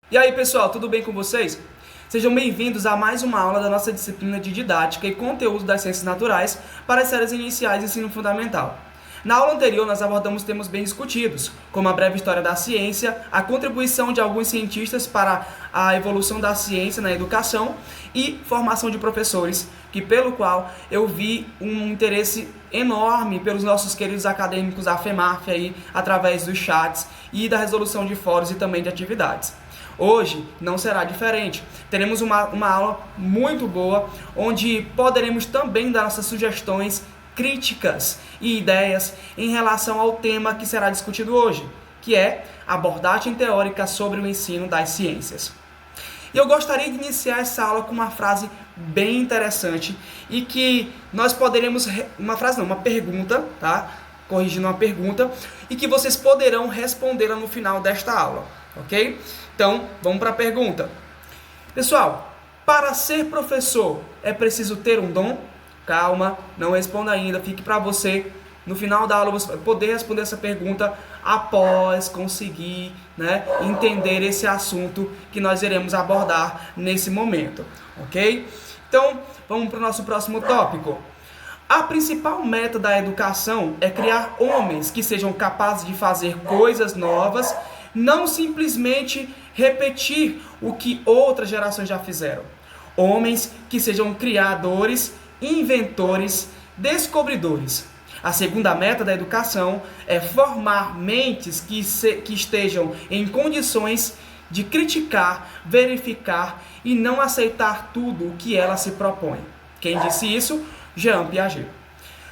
E aí pessoal, tudo bem com vocês? Sejam bem-vindos a mais uma aula da nossa disciplina de Didática e Conteúdo das Ciências Naturais para as séries iniciais e ensino fundamental. Na aula anterior nós abordamos temas bem discutidos, como a breve história da ciência, a contribuição de alguns cientistas para a evolução da ciência na educação e formação de professores, pelo qual eu vi um interesse enorme pelos nossos queridos acadêmicos da FEMARF aí, através dos chats e da resolução de fóruns e também de atividades. Hoje não será diferente. Teremos uma aula muito boa, onde poderemos também dar nossas sugestões, críticas e ideias em relação ao tema que será discutido hoje, que é abordagem teórica sobre o ensino das ciências. E eu gostaria de iniciar essa aula com uma frase bem interessante e que nós poderemos... uma pergunta, tá? Corrigindo uma pergunta, e que vocês poderão respondê-la no final desta aula, ok? Então, vamos para a pergunta. Pessoal, para ser professor é preciso ter um dom? Calma, não responda ainda, fique para você. No final da aula você vai poder responder essa pergunta após conseguir, entender esse assunto que nós iremos abordar nesse momento, ok? Então, vamos para o nosso próximo tópico. A principal meta da educação é criar homens que sejam capazes de fazer coisas novas, não simplesmente repetir o que outras gerações já fizeram. Homens que sejam criadores, inventores, descobridores. A segunda meta da educação é formar mentes que estejam em condições de criticar, verificar e não aceitar tudo o que ela se propõe. Quem disse isso? Jean Piaget.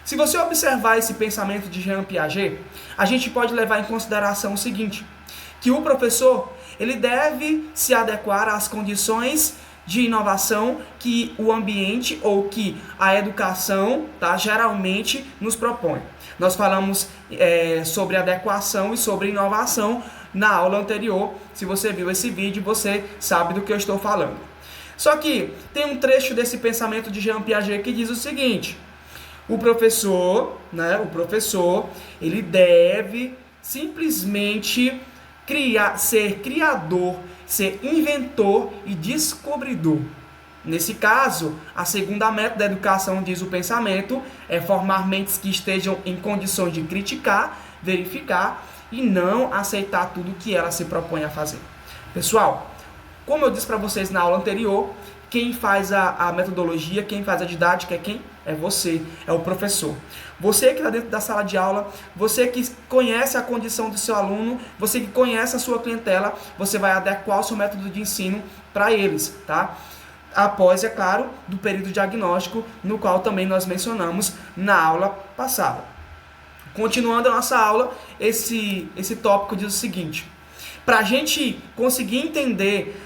Se você observar esse pensamento de Jean Piaget, a gente pode levar em consideração o seguinte, que o professor ele deve se adequar às condições de inovação que o ambiente ou que a educação geralmente nos propõe. Nós falamos sobre adequação e sobre inovação na aula anterior. Se você viu esse vídeo, você sabe do que eu estou falando. Só que tem um trecho desse pensamento de Jean Piaget que diz o seguinte: o professor, ele deve simplesmente ser criador, ser inventor e descobridor. Nesse caso, a segunda meta da educação, diz o pensamento, é formar mentes que estejam em condições de criticar, verificar e não aceitar tudo que ela se propõe a fazer. Pessoal, como eu disse para vocês na aula anterior, quem faz a metodologia, quem faz a didática é quem? É você, é o professor. Você que está dentro da sala de aula, você que conhece a condição do seu aluno, você que conhece a sua clientela, você vai adequar o seu método de ensino para eles, tá? Após, é claro, do período diagnóstico, no qual também nós mencionamos na aula passada. Continuando a nossa aula, esse tópico diz o seguinte: para a gente conseguir entender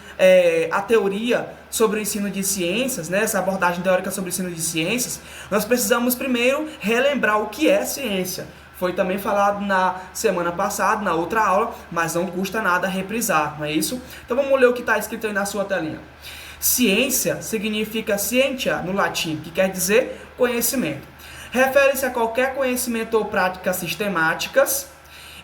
a teoria sobre o ensino de ciências, essa abordagem teórica sobre o ensino de ciências, nós precisamos primeiro relembrar o que é ciência. Foi também falado na semana passada, na outra aula, mas não custa nada reprisar, não é isso? Então vamos ler o que está escrito aí na sua telinha. Ciência significa scientia no latim, que quer dizer conhecimento. Refere-se a qualquer conhecimento ou práticas sistemáticas.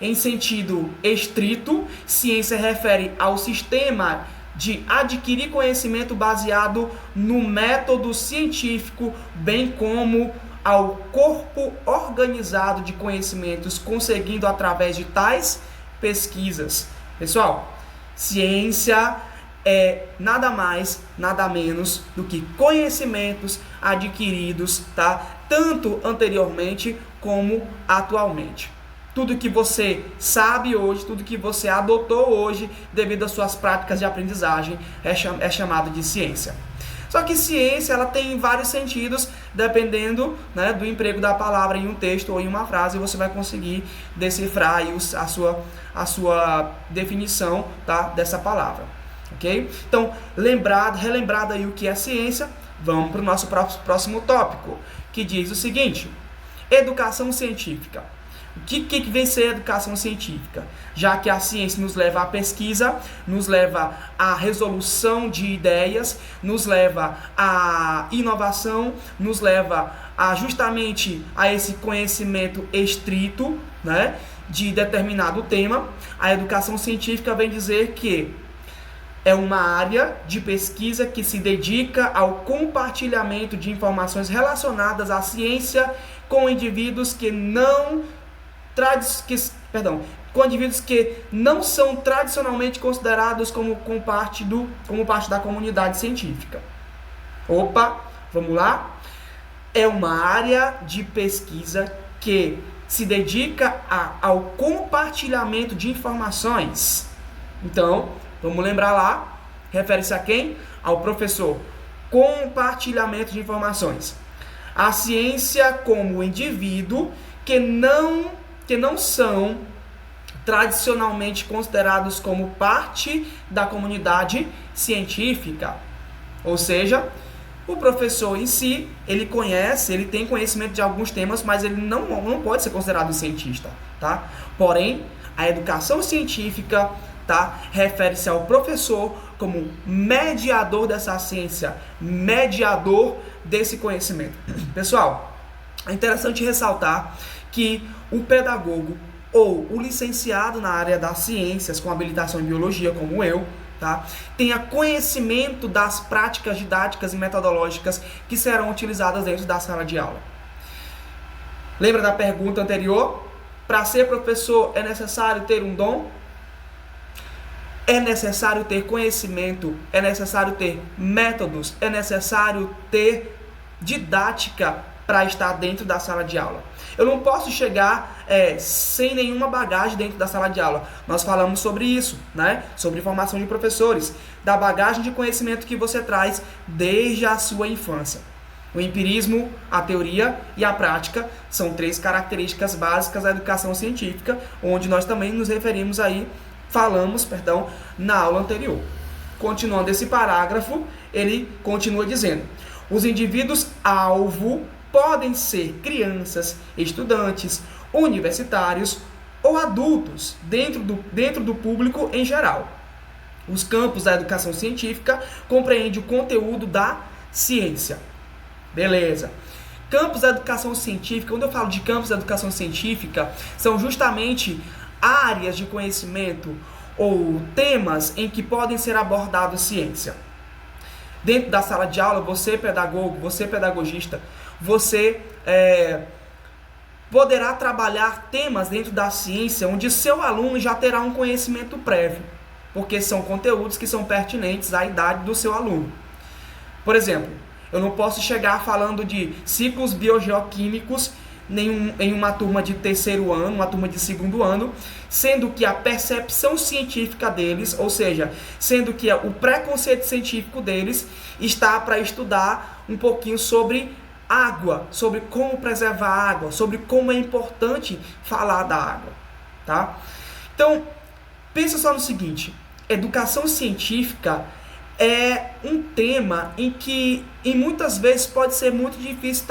Em sentido estrito, ciência refere ao sistema de adquirir conhecimento baseado no método científico, bem como ao corpo organizado de conhecimentos conseguido através de tais pesquisas. Pessoal, ciência é nada mais, nada menos do que conhecimentos adquiridos, tanto anteriormente como atualmente. Tudo que você sabe hoje, tudo que você adotou hoje, devido às suas práticas de aprendizagem, é chamado de ciência. Só que ciência ela tem vários sentidos, dependendo do emprego da palavra em um texto ou em uma frase, você vai conseguir decifrar aí a sua definição dessa palavra. Ok? Então, relembrado aí o que é ciência, vamos para o nosso próximo tópico, que diz o seguinte: educação científica. O que vem ser educação científica? Já que a ciência nos leva à pesquisa, nos leva à resolução de ideias, nos leva à inovação, nos leva justamente a esse conhecimento estrito, de determinado tema, a educação científica vem dizer que É uma área de pesquisa que se dedica ao compartilhamento de informações relacionadas à ciência com indivíduos que não são tradicionalmente considerados como parte da comunidade científica. Opa, vamos lá? É uma área de pesquisa que se dedica ao compartilhamento de informações. Então, vamos lembrar lá, refere-se a quem? Ao professor. Compartilhamento de informações. A ciência como indivíduo que não são tradicionalmente considerados como parte da comunidade científica. Ou seja, o professor em si, ele tem conhecimento de alguns temas, mas ele não pode ser considerado um cientista, tá? Porém, a educação científica, tá, refere-se ao professor como mediador dessa ciência, mediador desse conhecimento. Pessoal, é interessante ressaltar que o pedagogo ou o licenciado na área das ciências com habilitação em biologia, como eu, tá, tenha conhecimento das práticas didáticas e metodológicas que serão utilizadas dentro da sala de aula. Lembra da pergunta anterior? Para ser professor é necessário ter um dom? É necessário ter conhecimento, é necessário ter métodos, é necessário ter didática para estar dentro da sala de aula. Eu não posso chegar sem nenhuma bagagem dentro da sala de aula. Nós falamos sobre isso, né? Sobre formação de professores, da bagagem de conhecimento que você traz desde a sua infância. O empirismo, a teoria e a prática são 3 características básicas da educação científica, onde nós também nos referimos falamos na aula anterior. Continuando esse parágrafo, ele continua dizendo: os indivíduos alvo podem ser crianças, estudantes, universitários ou adultos dentro do público em geral. Os campos da educação científica compreendem o conteúdo da ciência. Beleza. Campos da educação científica, quando eu falo de campos da educação científica, são justamente áreas de conhecimento ou temas em que podem ser abordados ciência. Dentro da sala de aula, você pedagogo, você pedagogista, você poderá trabalhar temas dentro da ciência onde seu aluno já terá um conhecimento prévio, porque são conteúdos que são pertinentes à idade do seu aluno. Por exemplo, eu não posso chegar falando de ciclos biogeoquímicos em uma turma de 3º ano, uma turma de 2º ano, sendo que a percepção científica deles, ou seja, sendo que o preconceito científico deles está para estudar um pouquinho sobre água, sobre como preservar a água, sobre como é importante falar da água, tá? Então, pensa só no seguinte: educação científica é um tema em que muitas vezes pode ser muito difícil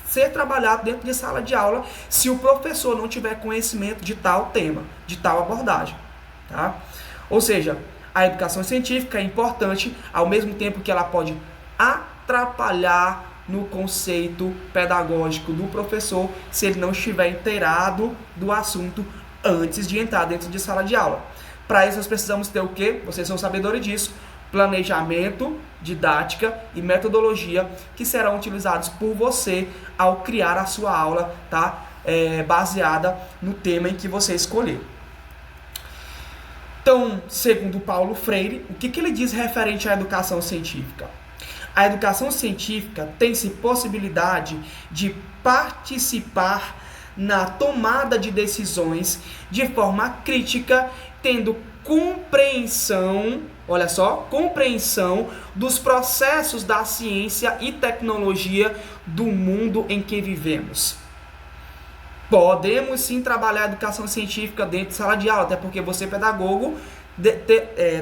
ser trabalhado dentro de sala de aula se o professor não tiver conhecimento de tal tema, de tal abordagem, tá? Ou seja, a educação científica é importante ao mesmo tempo que ela pode atrapalhar no conceito pedagógico do professor se ele não estiver inteirado do assunto antes de entrar dentro de sala de aula. Para isso nós precisamos ter o quê? Vocês são sabedores disso. Planejamento, didática e metodologia que serão utilizados por você ao criar a sua aula, tá? Baseada no tema em que você escolher. Então, segundo Paulo Freire, o que ele diz referente à educação científica? A educação científica tem-se possibilidade de participar na tomada de decisões de forma crítica, tendo compreensão, olha só, compreensão dos processos da ciência e tecnologia do mundo em que vivemos. Podemos sim trabalhar a educação científica dentro de sala de aula, até porque você, pedagogo,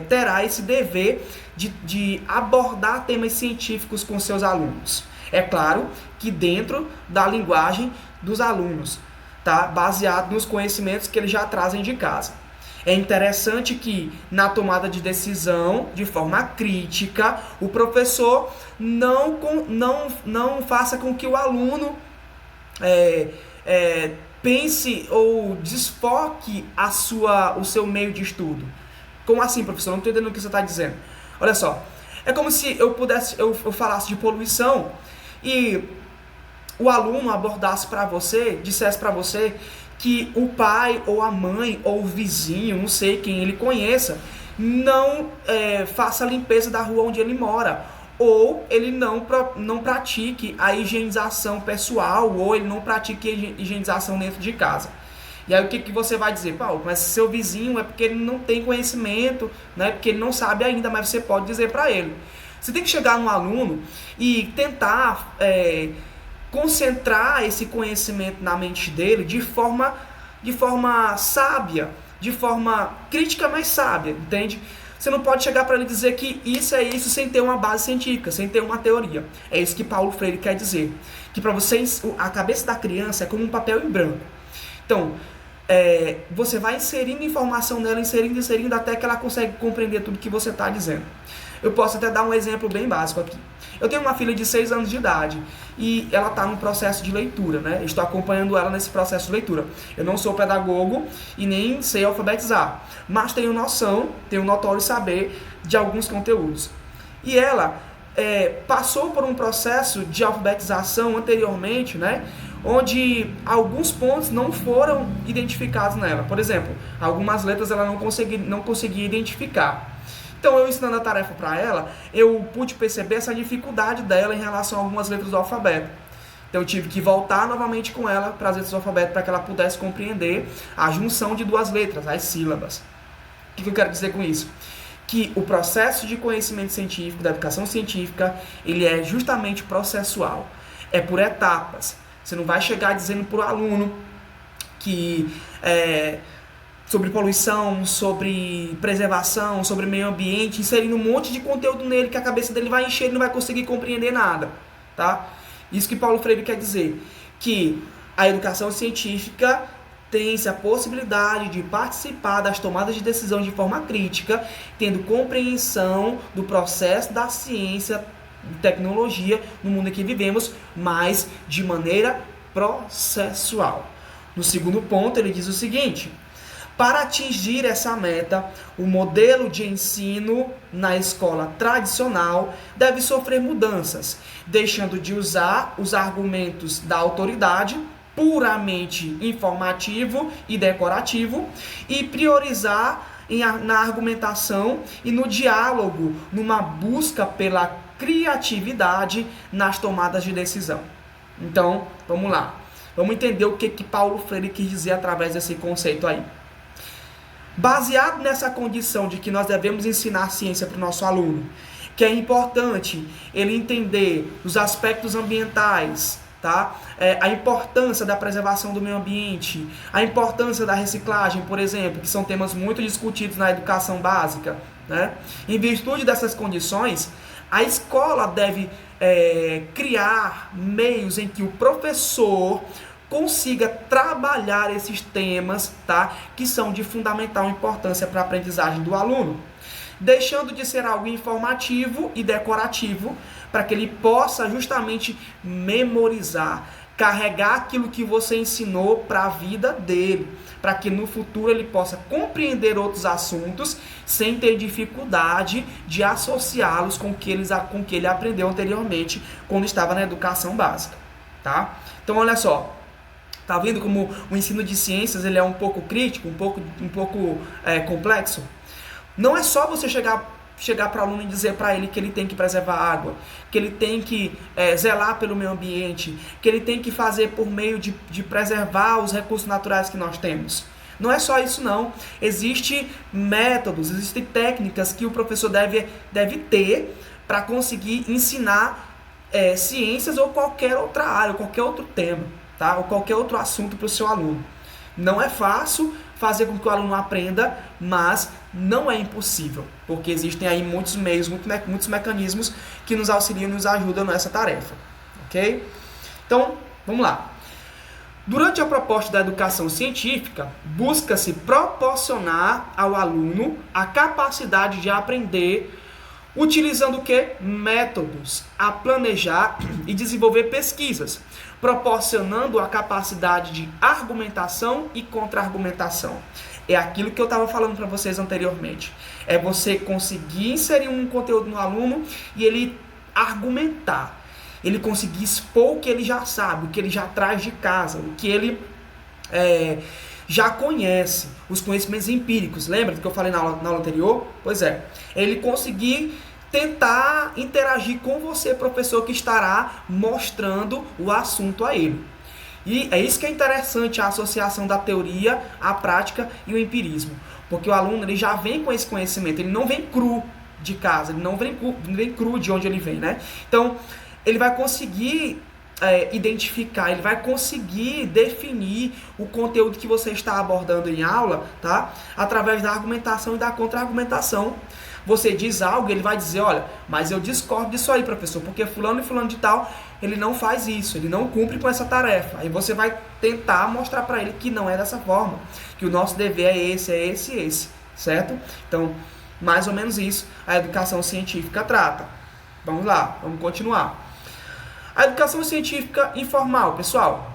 terá esse dever de abordar temas científicos com seus alunos. É claro que dentro da linguagem dos alunos, tá? Baseado nos conhecimentos que eles já trazem de casa. É interessante que na tomada de decisão, de forma crítica, o professor não faça com que o aluno pense ou desfoque o seu meio de estudo. Como assim, professor? Não estou entendendo o que você está dizendo. Olha só, é como se eu falasse de poluição e o aluno abordasse para você, dissesse para você que o pai ou a mãe ou o vizinho, não sei quem ele conheça, não faça a limpeza da rua onde ele mora, ou ele não pratique a higienização pessoal, ou ele não pratique a higienização dentro de casa. E aí o que você vai dizer? Paulo, mas seu vizinho é porque ele não tem conhecimento, né? Porque ele não sabe ainda, mas você pode dizer para ele. Você tem que chegar no aluno e tentar concentrar esse conhecimento na mente dele de forma sábia, de forma crítica, mas sábia, entende? Você não pode chegar para ele dizer que isso é isso sem ter uma base científica, sem ter uma teoria. É isso que Paulo Freire quer dizer. Que para vocês, a cabeça da criança é como um papel em branco. Então, você vai inserindo informação nela, inserindo até que ela consegue compreender tudo que você está dizendo. Eu posso até dar um exemplo bem básico aqui. Eu tenho uma filha de 6 anos de idade e ela está no processo de leitura, né? Eu estou acompanhando ela nesse processo de leitura. Eu não sou pedagogo e nem sei alfabetizar, mas tenho noção, tenho notório saber de alguns conteúdos. E ela passou por um processo de alfabetização anteriormente, né? Onde alguns pontos não foram identificados nela. Por exemplo, algumas letras ela não conseguia identificar. Então, eu ensinando a tarefa para ela, eu pude perceber essa dificuldade dela em relação a algumas letras do alfabeto. Então, eu tive que voltar novamente com ela para as letras do alfabeto para que ela pudesse compreender a junção de 2 letras, as sílabas. O que eu quero dizer com isso? Que o processo de conhecimento científico, da educação científica, ele é justamente processual. É por etapas. Você não vai chegar dizendo para o aluno que sobre poluição, sobre preservação, sobre meio ambiente, inserindo um monte de conteúdo nele que a cabeça dele vai encher e não vai conseguir compreender nada, tá? Isso que Paulo Freire quer dizer, que a educação científica tem-se a possibilidade de participar das tomadas de decisão de forma crítica, tendo compreensão do processo da ciência e tecnologia no mundo em que vivemos, mas de maneira processual. No segundo ponto, ele diz o seguinte: para atingir essa meta, o modelo de ensino na escola tradicional deve sofrer mudanças, deixando de usar os argumentos da autoridade, puramente informativo e decorativo, e priorizar na argumentação e no diálogo, numa busca pela criatividade nas tomadas de decisão. Então, vamos lá. Vamos entender o que Paulo Freire quis dizer através desse conceito aí. Baseado nessa condição de que nós devemos ensinar ciência para o nosso aluno, que é importante ele entender os aspectos ambientais, tá? A importância da preservação do meio ambiente, a importância da reciclagem, por exemplo, que são temas muito discutidos na educação básica, né? Em virtude dessas condições, a escola deve criar meios em que o professor consiga trabalhar esses temas, tá? Que são de fundamental importância para a aprendizagem do aluno, deixando de ser algo informativo e decorativo, para que ele possa justamente memorizar, carregar aquilo que você ensinou para a vida dele, para que no futuro ele possa compreender outros assuntos sem ter dificuldade de associá-los com o que ele aprendeu anteriormente quando estava na educação básica, tá? Então, olha só. Tá vendo como o ensino de ciências ele é um pouco crítico, um pouco complexo? Não é só você chegar para o aluno e dizer para ele que ele tem que preservar a água, que ele tem que zelar pelo meio ambiente, que ele tem que fazer por meio de preservar os recursos naturais que nós temos. Não é só isso não. Existem métodos, existem técnicas que o professor deve ter para conseguir ensinar ciências ou qualquer outra área, qualquer outro tema. Tá? Ou qualquer outro assunto para o seu aluno. Não é fácil fazer com que o aluno aprenda, mas não é impossível, porque existem aí muitos meios, muitos mecanismos que nos auxiliam e nos ajudam nessa tarefa, ok? Então, vamos lá. Durante a proposta da educação científica, busca-se proporcionar ao aluno a capacidade de aprender utilizando o quê? Métodos a planejar e desenvolver pesquisas, proporcionando a capacidade de argumentação e contra-argumentação. É aquilo que eu estava falando para vocês anteriormente. É você conseguir inserir um conteúdo no aluno e ele argumentar. Ele conseguir expor o que ele já sabe, o que ele já traz de casa, o que ele já conhece, os conhecimentos empíricos. Lembra do que eu falei na aula anterior? Pois é. Ele conseguir tentar interagir com você, professor, que estará mostrando o assunto a ele. E é isso que é interessante, a associação da teoria, a prática e o empirismo. Porque o aluno ele já vem com esse conhecimento, ele não vem cru de casa, ele não vem cru de onde ele vem, né? Então, ele vai conseguir identificar, ele vai conseguir definir o conteúdo que você está abordando em aula, tá? Através da argumentação e da contra-argumentação. Você diz algo, ele vai dizer, olha, mas eu discordo disso aí, professor, porque fulano e fulano de tal, ele não faz isso, ele não cumpre com essa tarefa. Aí você vai tentar mostrar para ele que não é dessa forma, que o nosso dever é esse, certo? Então, mais ou menos isso a educação científica trata. Vamos lá, vamos continuar. A educação científica informal, pessoal.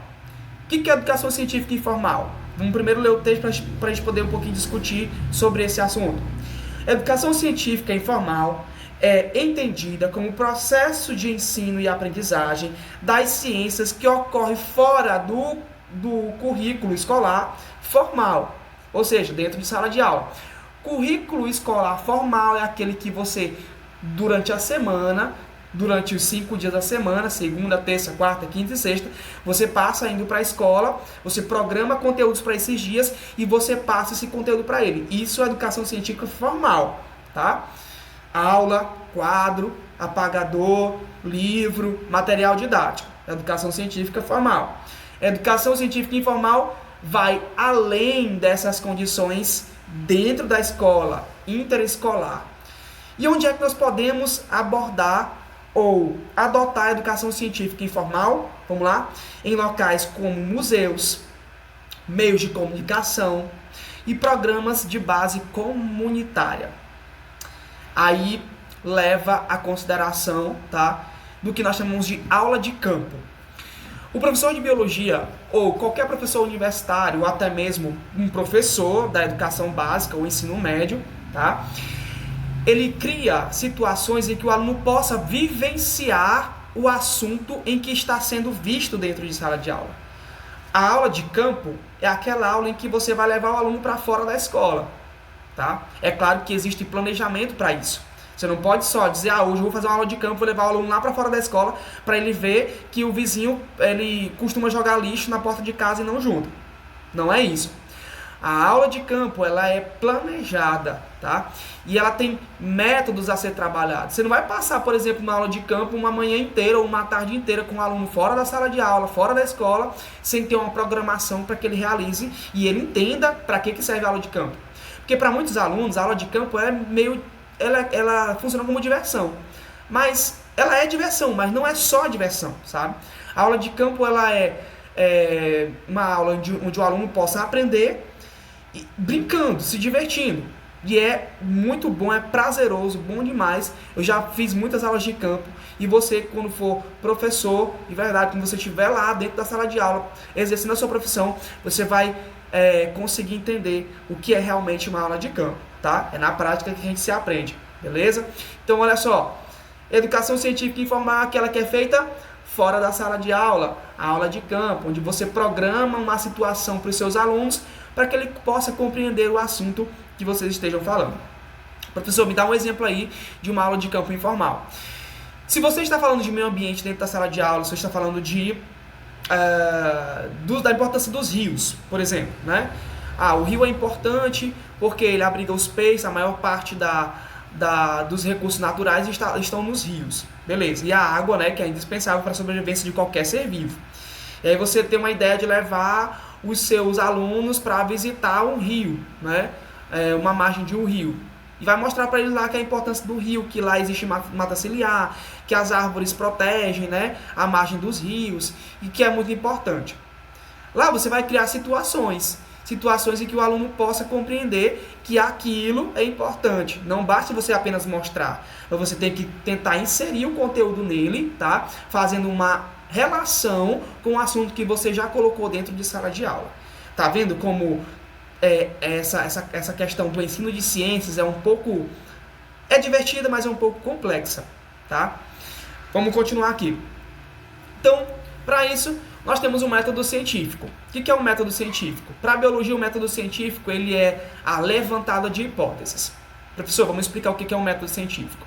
O que é educação científica informal? Vamos primeiro ler o texto para a gente poder um pouquinho discutir sobre esse assunto. Educação científica informal é entendida como processo de ensino e aprendizagem das ciências que ocorre fora do currículo escolar formal, ou seja, dentro de sala de aula. Currículo escolar formal é aquele que você, durante a semana, durante os 5 dias da semana, segunda, terça, quarta, quinta e sexta, você passa indo para a escola, você programa conteúdos para esses dias e você passa esse conteúdo para ele. Isso é educação científica formal, tá? Aula, quadro, apagador, livro, material didático. Educação científica formal. Educação científica informal vai além dessas condições dentro da escola, interescolar. E onde é que nós podemos abordar ou adotar a educação científica informal? Vamos lá? Em locais como museus, meios de comunicação e programas de base comunitária. Aí leva a consideração, tá, do que nós chamamos de aula de campo. O professor de biologia, ou qualquer professor universitário, ou até mesmo um professor da educação básica ou ensino médio, tá, ele cria situações em que o aluno possa vivenciar o assunto em que está sendo visto dentro de sala de aula. A aula de campo é aquela aula em que você vai levar o aluno para fora da escola, tá? É claro que existe planejamento para isso. Você não pode só dizer, hoje eu vou fazer uma aula de campo, vou levar o aluno lá para fora da escola para ele ver que o vizinho ele costuma jogar lixo na porta de casa e não junta. Não é isso. A aula de campo, ela é planejada, tá? E ela tem métodos a ser trabalhados. Você não vai passar, por exemplo, uma aula de campo uma manhã inteira ou uma tarde inteira com o aluno fora da sala de aula, fora da escola, sem ter uma programação para que ele realize e ele entenda para que serve a aula de campo. Porque para muitos alunos, a aula de campo é ela funciona como diversão. Mas ela é diversão, mas não é só diversão, sabe? A aula de campo, ela é uma aula onde o aluno possa aprender brincando, se divertindo. E é muito bom, é prazeroso, bom demais. Eu já fiz muitas aulas de campo. E você, quando for professor, de verdade, quando você estiver lá dentro da sala de aula, exercendo a sua profissão, você vai conseguir entender o que é realmente uma aula de campo, tá? É na prática que a gente se aprende, beleza? Então, olha só. Educação científica informal, aquela que é feita fora da sala de aula, a aula de campo, onde você programa uma situação para os seus alunos para que ele possa compreender o assunto que vocês estejam falando. Professor, me dá um exemplo aí de uma aula de campo informal. Se você está falando de meio ambiente dentro da sala de aula, se você está falando da importância dos rios, por exemplo, né? O rio é importante porque ele abriga os peixes, a maior parte dos recursos naturais estão nos rios, beleza? E a água, né, que é indispensável para a sobrevivência de qualquer ser vivo. E aí você tem uma ideia de levar os seus alunos para visitar um rio, né? Uma margem de um rio. E vai mostrar para eles lá que a importância do rio, que lá existe mata ciliar, que as árvores protegem, né, a margem dos rios, e que é muito importante. Lá você vai criar situações em que o aluno possa compreender que aquilo é importante. Não basta você apenas mostrar, mas você tem que tentar inserir o conteúdo nele, tá? Fazendo uma relação com o assunto que você já colocou dentro de sala de aula. Tá vendo como essa questão do ensino de ciências é divertida, mas é um pouco complexa, tá? Vamos continuar aqui. Então, para isso, nós temos um método científico. O que é um método científico? Para a biologia, o método científico ele é a levantada de hipóteses. Professor, vamos explicar o que é um método científico.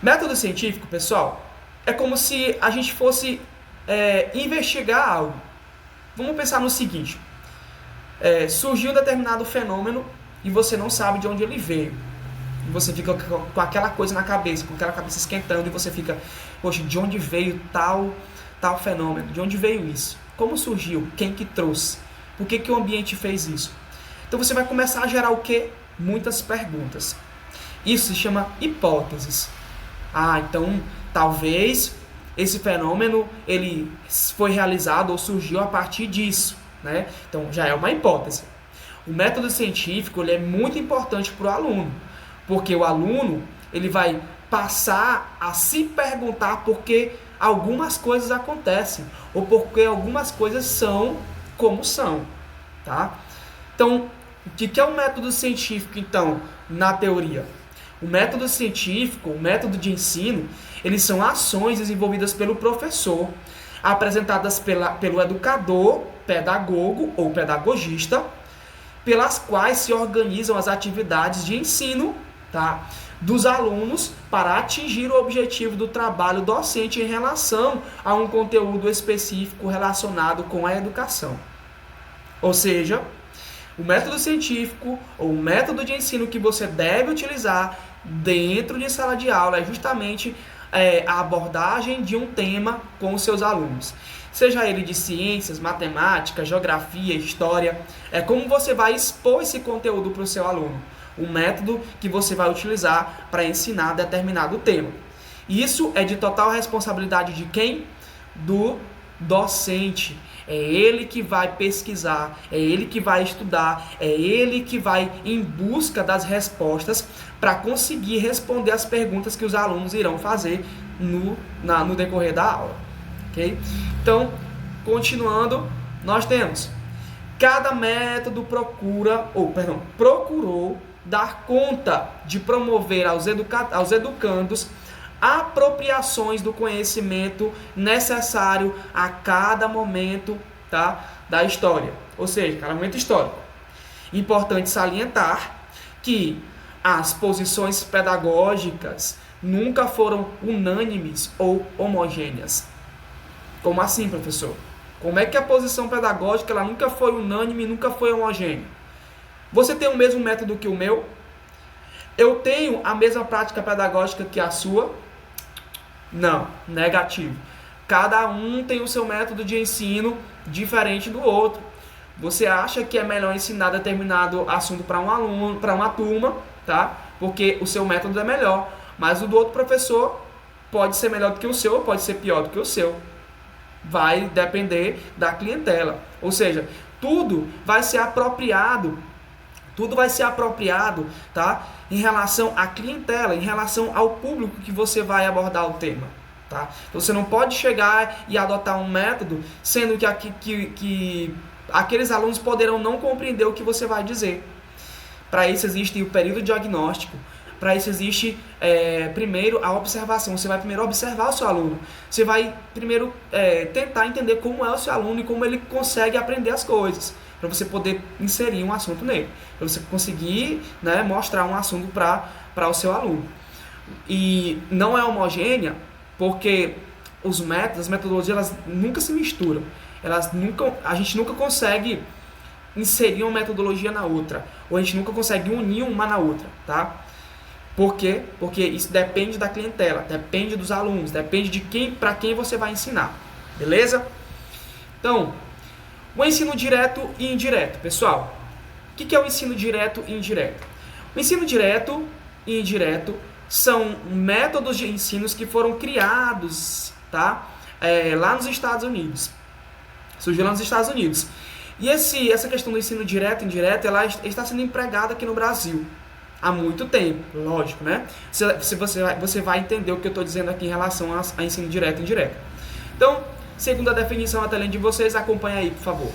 Método científico, pessoal, é como se a gente fosse investigar algo. Vamos pensar no seguinte. Surgiu um determinado fenômeno e você não sabe de onde ele veio. E você fica com aquela coisa na cabeça, com aquela cabeça esquentando, e você fica, poxa, de onde veio tal fenômeno? De onde veio isso? Como surgiu? Quem que trouxe? Por que o ambiente fez isso? Então você vai começar a gerar o quê? Muitas perguntas. Isso se chama hipóteses. Então talvez esse fenômeno ele foi realizado ou surgiu a partir disso, né? Então já é uma hipótese. O método científico ele é muito importante para o aluno, porque o aluno ele vai passar a se perguntar por que algumas coisas acontecem, ou porque algumas coisas são como são, tá? Então, o que é o método científico, então, na teoria? O método científico, o método de ensino, eles são ações desenvolvidas pelo professor, apresentadas pelo educador, pedagogo ou pedagogista, pelas quais se organizam as atividades de ensino, tá, dos alunos para atingir o objetivo do trabalho docente em relação a um conteúdo específico relacionado com a educação. Ou seja, o método científico ou o método de ensino que você deve utilizar dentro de sala de aula é justamente a abordagem de um tema com os seus alunos. Seja ele de ciências, matemática, geografia, história, é como você vai expor esse conteúdo para o seu aluno. O método que você vai utilizar para ensinar determinado tema. Isso é de total responsabilidade de quem? Do docente. É ele que vai pesquisar, é ele que vai estudar, é ele que vai em busca das respostas para conseguir responder as perguntas que os alunos irão fazer no decorrer da aula. Okay? Então, nós temos cada método procurou dar conta de promover aos educandos apropriações do conhecimento necessário a cada momento, tá, da história, ou seja, cada momento histórico. Importante salientar que as posições pedagógicas nunca foram unânimes ou homogêneas. Como assim, professor? Como é que a posição pedagógica ela nunca foi unânime, nunca foi homogênea? Você tem o mesmo método que o meu? Eu tenho a mesma prática pedagógica que a sua? Não, negativo. Cada um tem o seu método de ensino diferente do outro. Você acha que é melhor ensinar determinado assunto para um aluno, para uma turma, tá? Porque o seu método é melhor, mas o do outro professor pode ser melhor do que o seu ou pode ser pior do que o seu. Vai depender da clientela. Ou seja, tudo vai ser apropriado, tá? Em relação à clientela, em relação ao público que você vai abordar o tema, tá? Então, você não pode chegar e adotar um método, sendo que aqueles alunos poderão não compreender o que você vai dizer. Para isso existe o período diagnóstico, para isso existe primeiro a observação. Você vai primeiro observar o seu aluno, você vai primeiro tentar entender como é o seu aluno e como ele consegue aprender as coisas, para você poder inserir um assunto nele, para você conseguir, né, mostrar um assunto para o seu aluno. E não é homogênea porque os métodos, as metodologias, elas nunca se misturam. A gente nunca consegue inserir uma metodologia na outra, ou a gente nunca consegue unir uma na outra, tá? Por quê? Porque isso depende da clientela, depende dos alunos, depende de para quem você vai ensinar, beleza? Então, o ensino direto e indireto, pessoal. O que é o ensino direto e indireto? O ensino direto e indireto são métodos de ensinos que foram criados, tá? Lá nos Estados Unidos. Surgiu lá nos Estados Unidos. E essa questão do ensino direto e indireto, ela está sendo empregada aqui no Brasil há muito tempo, lógico, né? Você vai entender o que eu estou dizendo aqui em relação a ensino direto e indireto. Então, segundo a definição da tela de vocês, acompanha aí, por favor.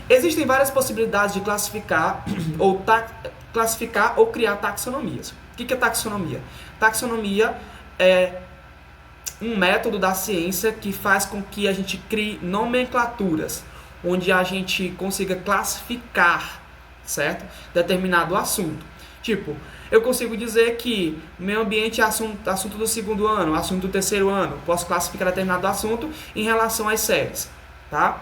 Existem várias possibilidades de classificar ou criar taxonomias. O que é taxonomia? Taxonomia é um método da ciência que faz com que a gente crie nomenclaturas, onde a gente consiga classificar, certo? Determinado assunto. Tipo, eu consigo dizer que meio ambiente é assunto do segundo ano, assunto do terceiro ano. Posso classificar determinado assunto em relação às séries, tá?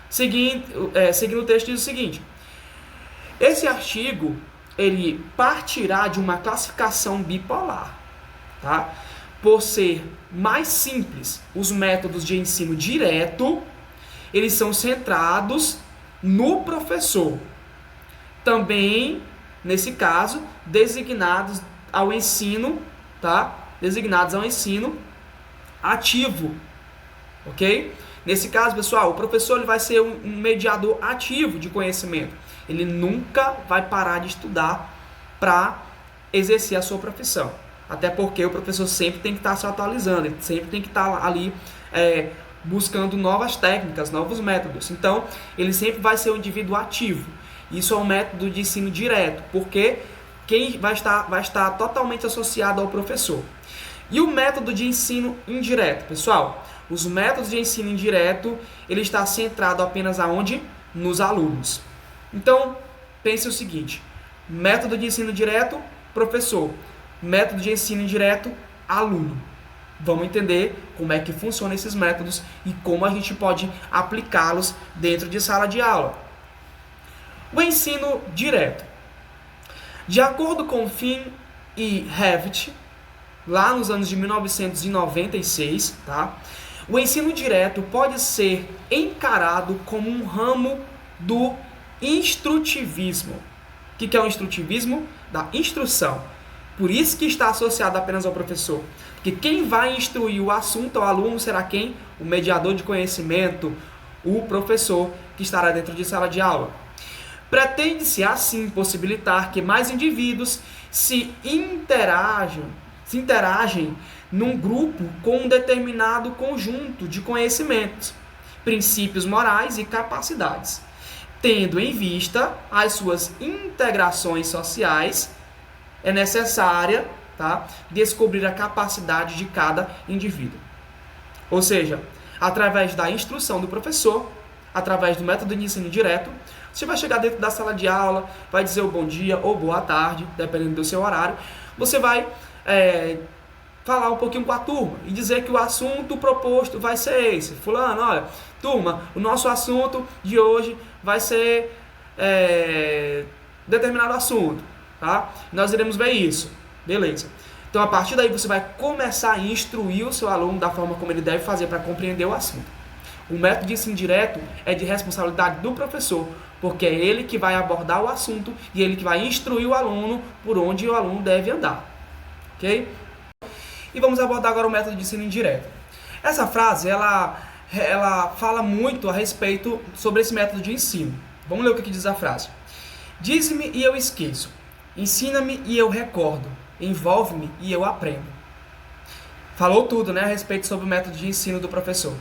Seguindo o texto diz o seguinte: esse artigo ele partirá de uma classificação bipolar, tá? Por ser mais simples, os métodos de ensino direto, eles são centrados no professor. Também, nesse caso, designados ao ensino, tá? Designados ao ensino ativo, ok? Nesse caso, pessoal, o professor ele vai ser um mediador ativo de conhecimento. Ele nunca vai parar de estudar para exercer a sua profissão. Até porque o professor sempre tem que estar se atualizando, ele sempre tem que estar ali buscando novas técnicas, novos métodos. Então, ele sempre vai ser um indivíduo ativo. Isso é um método de ensino direto, porque quem vai estar totalmente associado ao professor. E o método de ensino indireto, pessoal? Os métodos de ensino indireto, ele está centrado apenas aonde? Nos alunos. Então, pense o seguinte: método de ensino direto, professor. Método de ensino indireto, aluno. Vamos entender como é que funcionam esses métodos e como a gente pode aplicá-los dentro de sala de aula. O ensino direto. De acordo com Finn e Hewitt, lá nos anos de 1996, tá? O ensino direto pode ser encarado como um ramo do instrutivismo. O que é o instrutivismo? Da instrução. Por isso que está associado apenas ao professor. Porque quem vai instruir o assunto ao aluno será quem? O mediador de conhecimento, o professor que estará dentro de sala de aula. Pretende-se assim possibilitar que mais indivíduos se interagem num grupo com um determinado conjunto de conhecimentos, princípios morais e capacidades, tendo em vista as suas integrações sociais. É necessária, tá, descobrir a capacidade de cada indivíduo. Ou seja, através da instrução do professor, através do método de ensino direto, você vai chegar dentro da sala de aula, vai dizer o bom dia ou boa tarde, dependendo do seu horário. Você vai falar um pouquinho com a turma e dizer que o assunto proposto vai ser esse. Fulano, olha, turma, o nosso assunto de hoje vai ser determinado assunto, tá? Nós iremos ver isso. Beleza. Então, a partir daí, você vai começar a instruir o seu aluno da forma como ele deve fazer para compreender o assunto. O método de ensino direto é de responsabilidade do professor, porque é ele que vai abordar o assunto e ele que vai instruir o aluno por onde o aluno deve andar. Ok? E vamos abordar agora o método de ensino indireto. Essa frase, ela fala muito a respeito sobre esse método de ensino. Vamos ler o que diz a frase. Diz-me e eu esqueço. Ensina-me e eu recordo. Envolve-me e eu aprendo. Falou tudo, né, a respeito sobre o método de ensino do professor.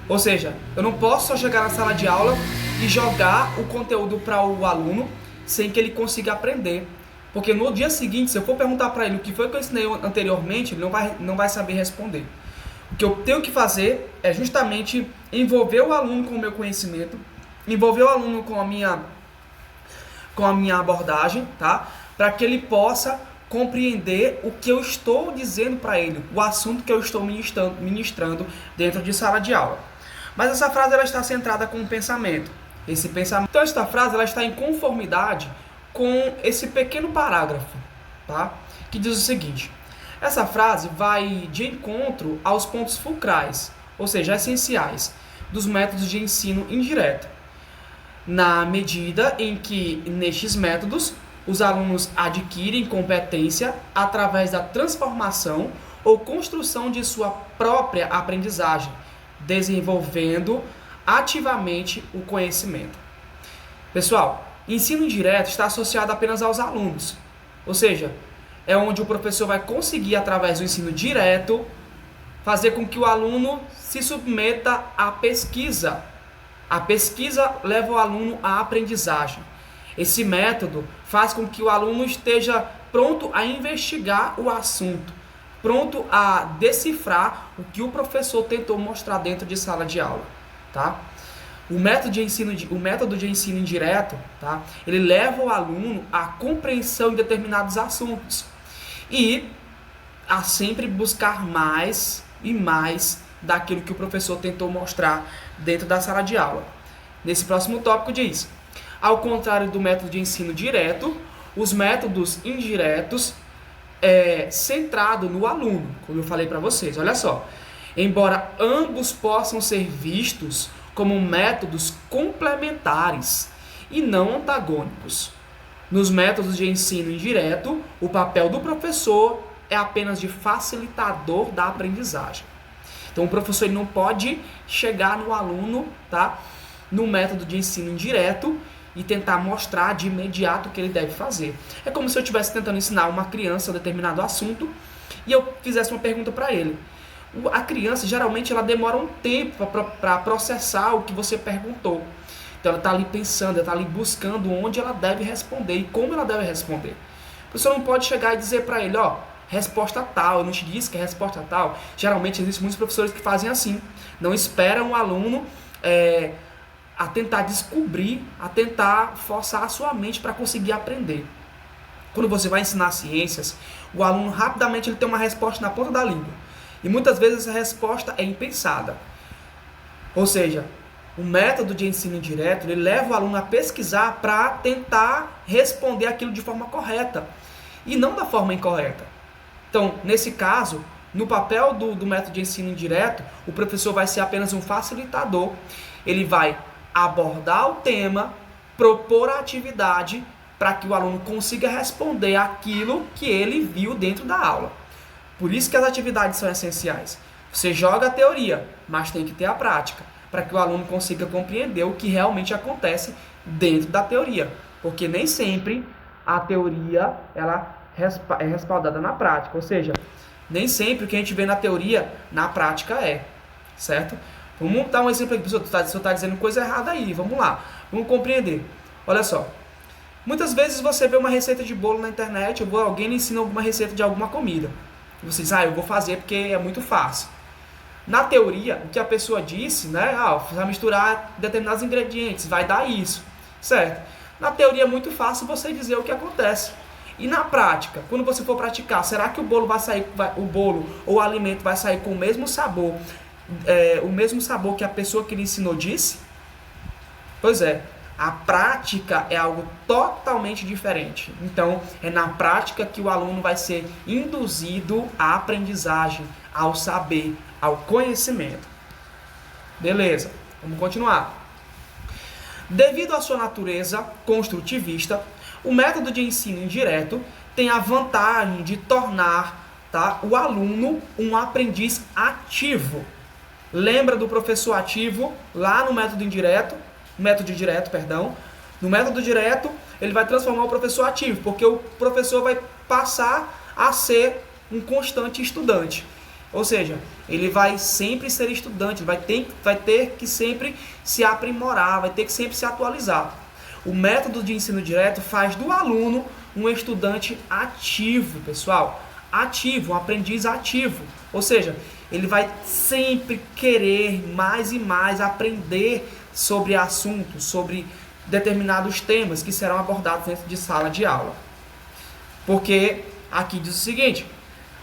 Ou seja, eu não posso só chegar na sala de aula e jogar o conteúdo para o aluno sem que ele consiga aprender. Porque no dia seguinte, se eu for perguntar para ele o que foi que eu ensinei anteriormente, ele não vai saber responder. O que eu tenho que fazer é justamente envolver o aluno com o meu conhecimento, envolver o aluno com a minha abordagem, tá? Para que ele possa compreender o que eu estou dizendo para ele, o assunto que eu estou ministrando dentro de sala de aula. Mas essa frase ela está centrada com o pensamento. Então esta frase ela está em conformidade com esse pequeno parágrafo, tá? Que diz o seguinte: essa frase vai de encontro aos pontos fulcrais, ou seja, essenciais, dos métodos de ensino indireto, na medida em que, nestes métodos, os alunos adquirem competência através da transformação ou construção de sua própria aprendizagem, desenvolvendo ativamente o conhecimento. Pessoal, ensino indireto está associado apenas aos alunos, ou seja, é onde o professor vai conseguir, através do ensino direto, fazer com que o aluno se submeta à pesquisa, A pesquisa leva o aluno à aprendizagem. Esse método faz com que o aluno esteja pronto a investigar o assunto, pronto a decifrar o que o professor tentou mostrar dentro de sala de aula, tá? O método de ensino indireto, tá? Ele leva o aluno à compreensão de determinados assuntos e a sempre buscar mais e mais daquilo que o professor tentou mostrar dentro da sala de aula. Nesse próximo tópico diz: ao contrário do método de ensino direto, os métodos indiretos centrado no aluno, como eu falei para vocês. Olha só, embora ambos possam ser vistos como métodos complementares e não antagônicos. Nos métodos de ensino indireto, o papel do professor é apenas de facilitador da aprendizagem. Então, o professor ele não pode chegar no aluno, tá, no método de ensino indireto e tentar mostrar de imediato o que ele deve fazer. É como se eu estivesse tentando ensinar uma criança um determinado assunto e eu fizesse uma pergunta para ele. A criança, geralmente, ela demora um tempo para processar o que você perguntou. Então, ela está ali pensando, ela está ali buscando onde ela deve responder e como ela deve responder. O professor não pode chegar e dizer para ele, ó, resposta tal, eu não te disse que é resposta tal. Geralmente, existem muitos professores que fazem assim. Não esperam o aluno a tentar descobrir, a tentar forçar a sua mente para conseguir aprender. Quando você vai ensinar ciências, o aluno rapidamente ele tem uma resposta na ponta da língua. E muitas vezes essa resposta é impensada. Ou seja, o método de ensino indireto ele leva o aluno a pesquisar para tentar responder aquilo de forma correta e não da forma incorreta. Então, nesse caso, no papel do método de ensino indireto, o professor vai ser apenas um facilitador. Ele vai abordar o tema, propor a atividade para que o aluno consiga responder aquilo que ele viu dentro da aula. Por isso que as atividades são essenciais. Você joga a teoria, mas tem que ter a prática, para que o aluno consiga compreender o que realmente acontece dentro da teoria. Porque nem sempre a teoria ela é respaldada na prática. Ou seja, nem sempre o que a gente vê na teoria, na prática certo? Vamos dar um exemplo aqui. Você está dizendo coisa errada aí, vamos lá. Vamos compreender. Olha só. Muitas vezes você vê uma receita de bolo na internet, ou alguém lhe ensina alguma receita de alguma comida. Você diz, eu vou fazer porque é muito fácil. Na teoria, o que a pessoa disse, né? Você vai misturar determinados ingredientes, vai dar isso, certo? Na teoria é muito fácil você dizer o que acontece. E na prática, quando você for praticar, será que o bolo o bolo ou o alimento vai sair com o mesmo sabor, que a pessoa que lhe ensinou disse? Pois é. A prática é algo totalmente diferente. Então, é na prática que o aluno vai ser induzido à aprendizagem, ao saber, ao conhecimento. Beleza, vamos continuar. Devido à sua natureza construtivista, o método de ensino indireto tem a vantagem de tornar, o aluno um aprendiz ativo. Lembra do professor ativo lá no método direto? No método direto, ele vai transformar o professor ativo, porque o professor vai passar a ser um constante estudante. Ou seja, ele vai sempre ser estudante, vai ter que sempre se aprimorar, vai ter que sempre se atualizar. O método de ensino direto faz do aluno um estudante ativo, pessoal. Ativo, um aprendiz ativo. Ou seja, ele vai sempre querer mais e mais aprender sobre assuntos, sobre determinados temas que serão abordados dentro de sala de aula. Porque aqui diz o seguinte: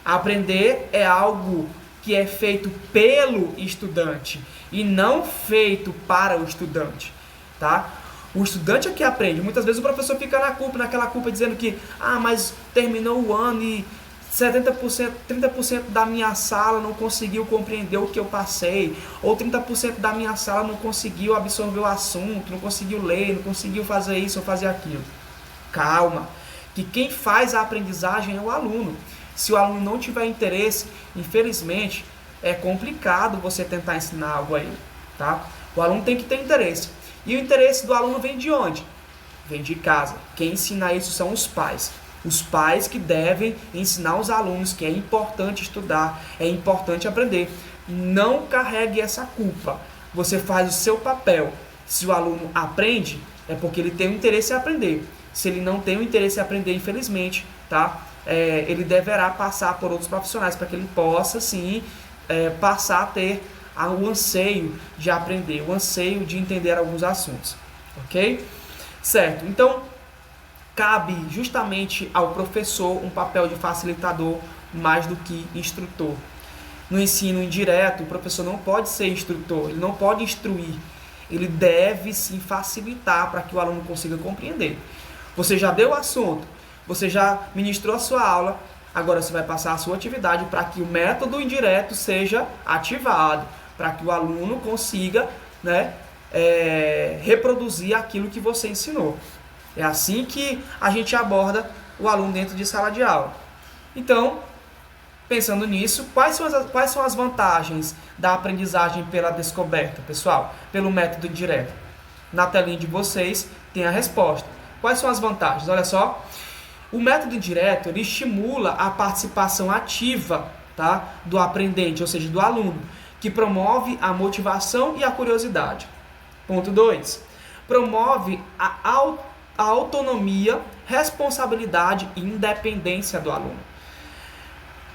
aprender é algo que é feito pelo estudante e não feito para o estudante, tá? O estudante é que aprende. Muitas vezes o professor fica naquela culpa dizendo que mas terminou o ano e 30% da minha sala não conseguiu compreender o que eu passei, ou 30% da minha sala não conseguiu absorver o assunto, não conseguiu ler, não conseguiu fazer isso ou fazer aquilo. Calma, que quem faz a aprendizagem é o aluno. Se o aluno não tiver interesse, infelizmente, é complicado você tentar ensinar algo a ele, tá? O aluno tem que ter interesse. E o interesse do aluno vem de onde? Vem de casa. Quem ensina isso são os pais. Os pais que devem ensinar os alunos que é importante estudar, é importante aprender. Não carregue essa culpa. Você faz o seu papel. Se o aluno aprende, é porque ele tem um interesse em aprender. Se ele não tem um interesse em aprender, infelizmente, tá? Ele deverá passar por outros profissionais para que ele possa, sim, passar a ter o anseio de aprender, o anseio de entender alguns assuntos, ok? Certo, então cabe justamente ao professor um papel de facilitador mais do que instrutor. No ensino indireto, o professor não pode ser instrutor, ele não pode instruir, ele deve sim facilitar para que o aluno consiga compreender. Você já deu o assunto, você já ministrou a sua aula, agora você vai passar a sua atividade para que o método indireto seja ativado, para que o aluno consiga, né, reproduzir aquilo que você ensinou. É assim que a gente aborda o aluno dentro de sala de aula. Então, pensando nisso, quais são as vantagens da aprendizagem pela descoberta, pessoal? Pelo método indireto? Na telinha de vocês tem a resposta. Quais são as vantagens? Olha só. O método indireto, ele estimula a participação ativa, tá, do aprendente, ou seja, do aluno, que promove a motivação e a curiosidade. Ponto 2. Promove a autonomia, responsabilidade e independência do aluno.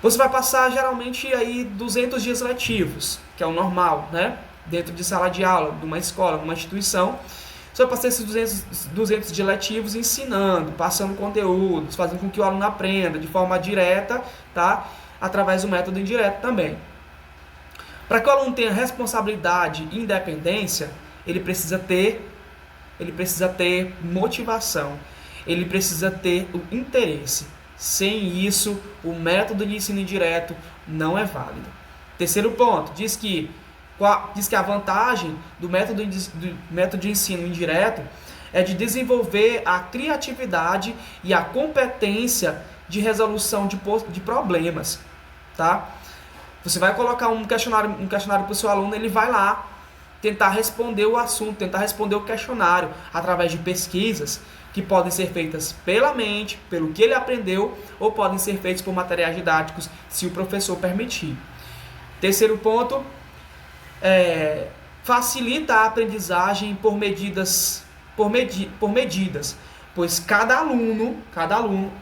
Você vai passar geralmente aí 200 dias letivos, que é o normal, né? Dentro de sala de aula, de uma escola, de uma instituição. Você vai passar esses 200 dias letivos ensinando, passando conteúdos, fazendo com que o aluno aprenda de forma direta, tá? Através do método indireto também. Para que o aluno tenha responsabilidade e independência, ele precisa ter motivação, ele precisa ter o interesse. Sem isso, o método de ensino indireto não é válido. Terceiro ponto, diz que a vantagem do método de ensino indireto é de desenvolver a criatividade e a competência de resolução de problemas, tá? Você vai colocar um questionário para o seu aluno, ele vai lá tentar responder o assunto, tentar responder o questionário através de pesquisas que podem ser feitas pela mente, pelo que ele aprendeu, ou podem ser feitas por materiais didáticos, se o professor permitir. Terceiro ponto, facilita a aprendizagem por medidas, pois cada aluno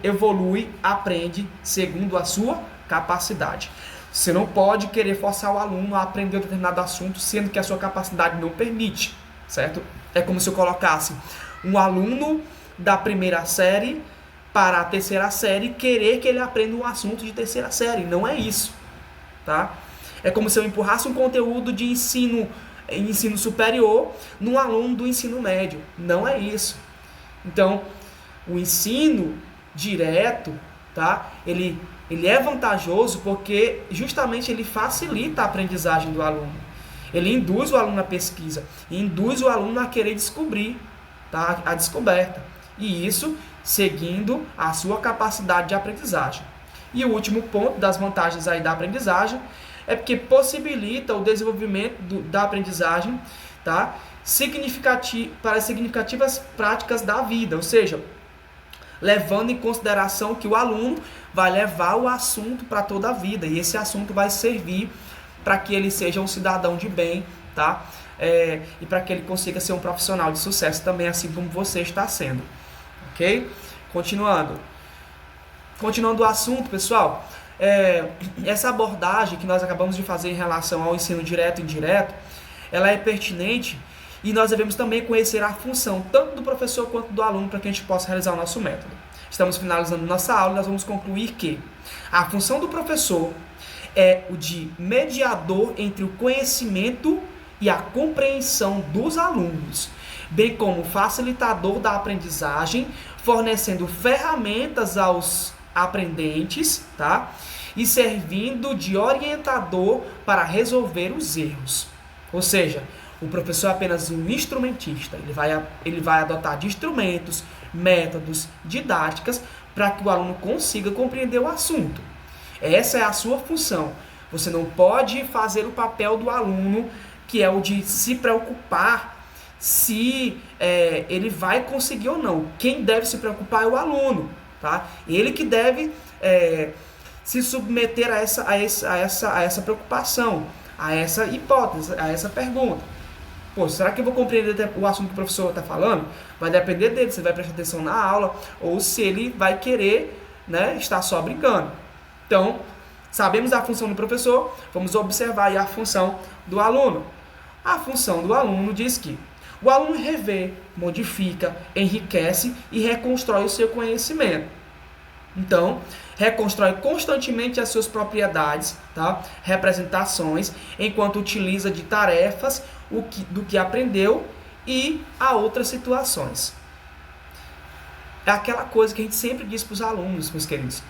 evolui, aprende segundo a sua capacidade. Você não pode querer forçar o aluno a aprender um determinado assunto, sendo que a sua capacidade não permite, certo? É como se eu colocasse um aluno da primeira série para a terceira série querer que ele aprenda um assunto de terceira série. Não é isso, tá? É como se eu empurrasse um conteúdo de ensino superior num aluno do ensino médio. Não é isso. Então, o ensino direto, tá? Ele é vantajoso porque justamente ele facilita a aprendizagem do aluno. Ele induz o aluno à pesquisa, induz o aluno a querer descobrir, tá? A descoberta. E isso seguindo a sua capacidade de aprendizagem. E o último ponto das vantagens aí da aprendizagem é porque possibilita o desenvolvimento da aprendizagem, tá? Para significativas práticas da vida, ou seja, levando em consideração que o aluno vai levar o assunto para toda a vida, e esse assunto vai servir para que ele seja um cidadão de bem, tá? E para que ele consiga ser um profissional de sucesso também, assim como você está sendo, ok? Continuando o assunto, pessoal, essa abordagem que nós acabamos de fazer em relação ao ensino direto e indireto, ela é pertinente e nós devemos também conhecer a função tanto do professor quanto do aluno para que a gente possa realizar o nosso método. Estamos finalizando nossa aula e nós vamos concluir que a função do professor é o de mediador entre o conhecimento e a compreensão dos alunos, bem como facilitador da aprendizagem, fornecendo ferramentas aos aprendentes, tá? E servindo de orientador para resolver os erros. Ou seja, o professor é apenas um instrumentista, ele vai adotar de instrumentos, métodos, didáticas, para que o aluno consiga compreender o assunto. Essa é a sua função. Você não pode fazer o papel do aluno, que é o de se preocupar se ele vai conseguir ou não. Quem deve se preocupar é o aluno, tá? Ele que deve se submeter a essa preocupação, a essa hipótese, a essa pergunta. Pô, será que eu vou compreender o assunto que o professor está falando? Vai depender dele, se ele vai prestar atenção na aula ou se ele vai querer, né, estar só brincando. Então, sabemos a função do professor, vamos observar aí a função do aluno. A função do aluno diz que o aluno revê, modifica, enriquece e reconstrói o seu conhecimento. Então, reconstrói constantemente as suas propriedades, tá? Representações, enquanto utiliza de tarefas do que aprendeu e a outras situações. É aquela coisa que a gente sempre diz para os alunos, meus queridos.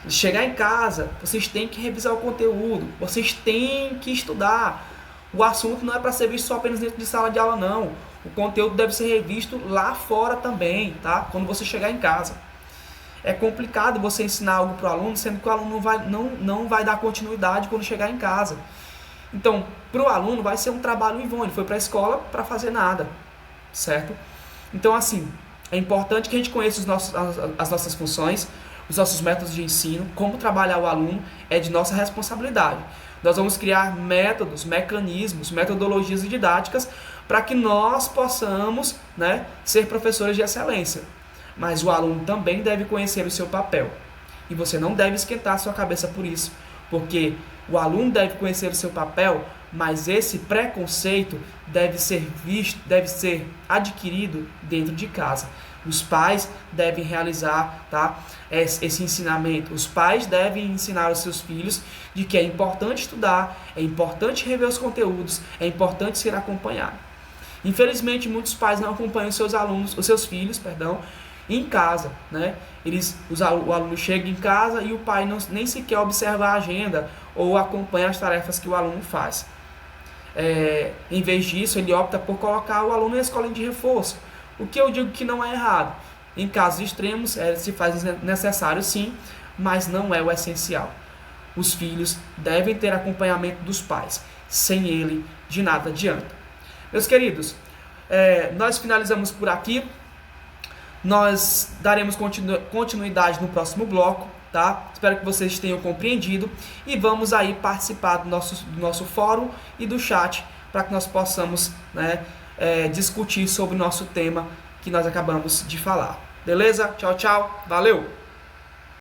Chegar em casa, vocês têm que revisar o conteúdo, vocês têm que estudar. O assunto não é para ser visto só apenas dentro de sala de aula, não. O conteúdo deve ser revisto lá fora também, tá? Quando você chegar em casa. É complicado você ensinar algo para o aluno, sendo que o aluno não vai dar continuidade quando chegar em casa. Então, para o aluno vai ser um trabalho em vão, ele foi para a escola para fazer nada, certo? Então, assim, é importante que a gente conheça as nossas funções, os nossos métodos de ensino, como trabalhar o aluno é de nossa responsabilidade. Nós vamos criar métodos, mecanismos, metodologias didáticas para que nós possamos, né, ser professores de excelência. Mas o aluno também deve conhecer o seu papel. E você não deve esquentar a sua cabeça por isso, porque o aluno deve conhecer o seu papel, mas esse preconceito deve ser visto, deve ser adquirido dentro de casa. Os pais devem realizar, tá, esse ensinamento. Os pais devem ensinar os seus filhos de que é importante estudar, é importante rever os conteúdos, é importante ser acompanhado. Infelizmente, muitos pais não acompanham os seus filhos, em casa, né? O aluno chega em casa e o pai nem sequer observa a agenda ou acompanha as tarefas que o aluno faz. Em vez disso, ele opta por colocar o aluno em escola de reforço, o que eu digo que não é errado. Em casos extremos, se faz necessário sim, mas não é o essencial. Os filhos devem ter acompanhamento dos pais. Sem ele, de nada adianta. Meus queridos, nós finalizamos por aqui. Nós daremos continuidade no próximo bloco, tá? Espero que vocês tenham compreendido e vamos aí participar do nosso fórum e do chat para que nós possamos, né, discutir sobre o nosso tema que nós acabamos de falar. Beleza? Tchau, tchau. Valeu!